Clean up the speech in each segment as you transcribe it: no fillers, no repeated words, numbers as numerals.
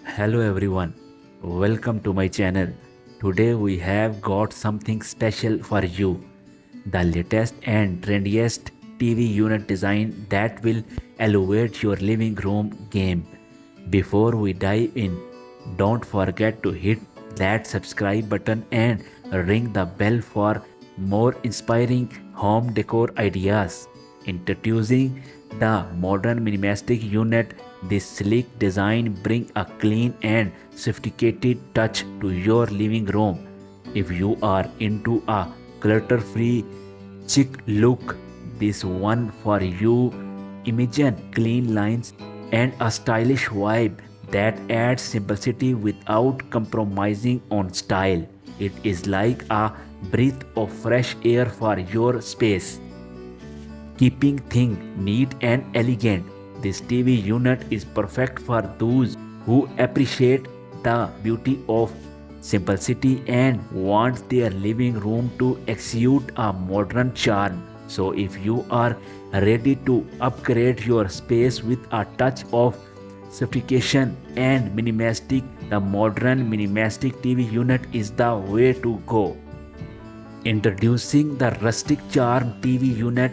Hello everyone, welcome to my channel. Today we have got something special for you. The latest and trendiest TV unit design that will elevate your living room game. Before we dive in, don't forget to hit that subscribe button and ring the bell for more inspiring home decor ideas. Introducing the modern minimalistic unit, this sleek design brings a clean and sophisticated touch to your living room. If you are into a clutter-free chic look, this one for you. Imagine clean lines and a stylish vibe that adds simplicity without compromising on style. It is like a breath of fresh air for your space. Keeping things neat and elegant, this TV unit is perfect for those who appreciate the beauty of simplicity and want their living room to exude a modern charm. So, if you are ready to upgrade your space with a touch of sophistication and minimalistic, the modern minimalistic TV unit is the way to go. Introducing the Rustic Charm TV unit,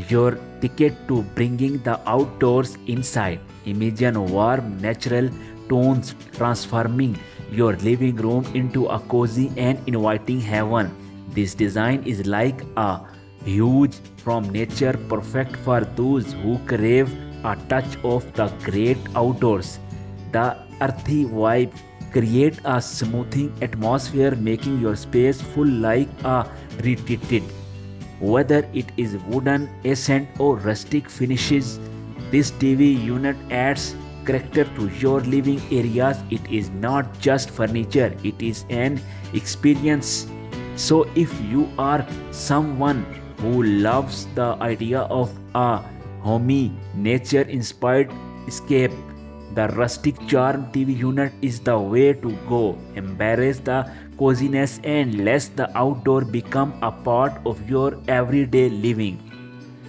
your ticket to bringing the outdoors inside. Imagine warm, natural tones transforming your living room into a cozy and inviting heaven. This design is like a huge from nature, perfect for those who crave a touch of the great outdoors. The earthy vibe create a smoothing atmosphere, making your space full like a retreat. Whether it is wooden, accent or rustic finishes, this TV unit adds character to your living areas. It is not just furniture, it is an experience. So if you are someone who loves the idea of a homey, nature-inspired escape, the Rustic Charm TV unit is the way to go. Embrace the coziness and let the outdoor become a part of your everyday living.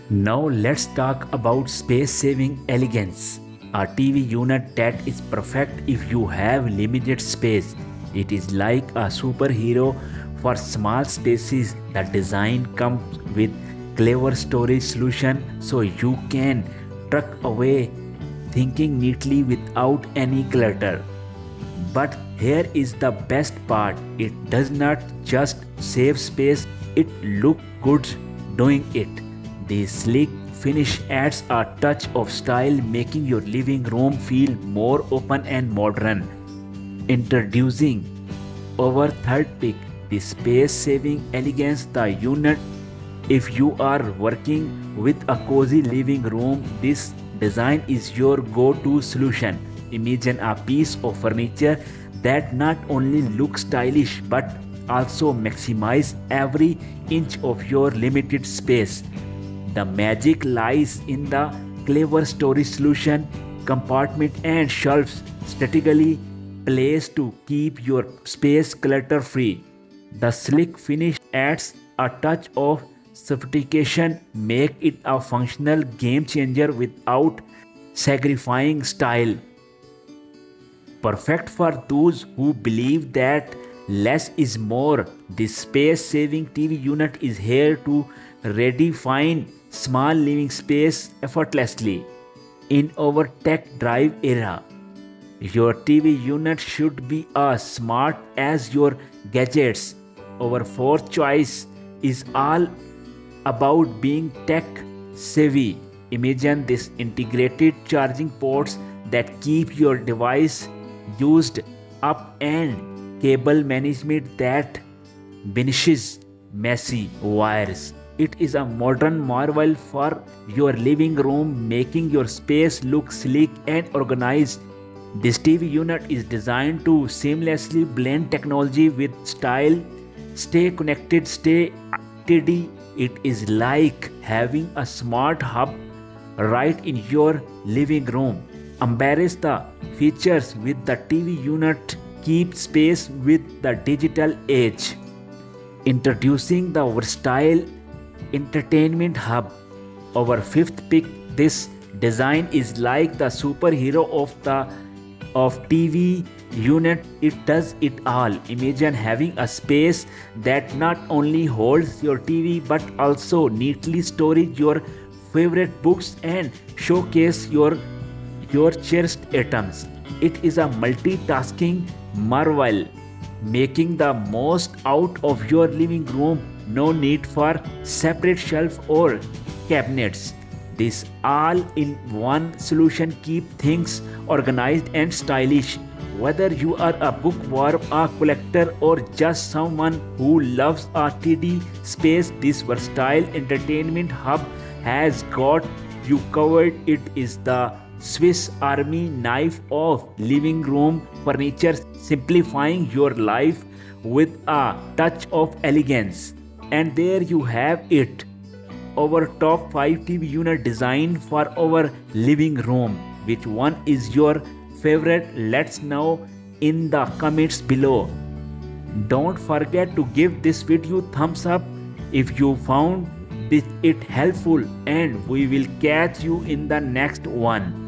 Now let's talk about space-saving elegance. A TV unit that is perfect if you have limited space. It is like a superhero for small spaces. The design comes with clever storage solution so you can tuck away thinking neatly without any clutter. But here is the best part, it does not just save space, it looks good doing it. The sleek finish adds a touch of style, making your living room feel more open and modern. Introducing our third pick, the space saving elegance, the unit. If you are working with a cozy living room, this design is your go-to solution. Imagine a piece of furniture that not only looks stylish but also maximize every inch of your limited space. The magic lies in the clever storage solution, compartment and shelves strategically placed to keep your space clutter-free. The slick finish adds a touch of sophistication, make it a functional game changer without sacrificing style. Perfect for those who believe that less is more. This space-saving TV unit is here to redefine small living space effortlessly. In our tech drive era, your TV unit should be as smart as your gadgets. Our fourth choice is all about being tech savvy. Imagine this integrated charging ports that keep your device used up and cable management that banishes messy wires. It is a modern marvel for your living room, making your space look sleek and organized. This TV unit is designed to seamlessly blend technology with style. Stay connected, stay tidy. It is like having a smart hub right in your living room. Embrace the features with the TV unit. Keep space with the digital age. Introducing the versatile entertainment hub. Our fifth pick, this design is like the superhero of the of TV unit. It does it all. Imagine having a space that not only holds your TV but also neatly stores your favorite books and showcase your cherished items. It is a multitasking marvel, making the most out of your living room. No need for separate shelf or cabinets. This all-in-one solution keep things organized and stylish. Whether you are a bookworm, a collector, or just someone who loves a tidy space, this versatile entertainment hub has got you covered. It is the Swiss Army knife of living room furniture, simplifying your life with a touch of elegance. And there you have it, our top 5 TV unit design for our living room. Which one is your favorite? Let's know in the comments below. Don't forget to give this video thumbs up if you found it helpful, and we will catch you in the next one.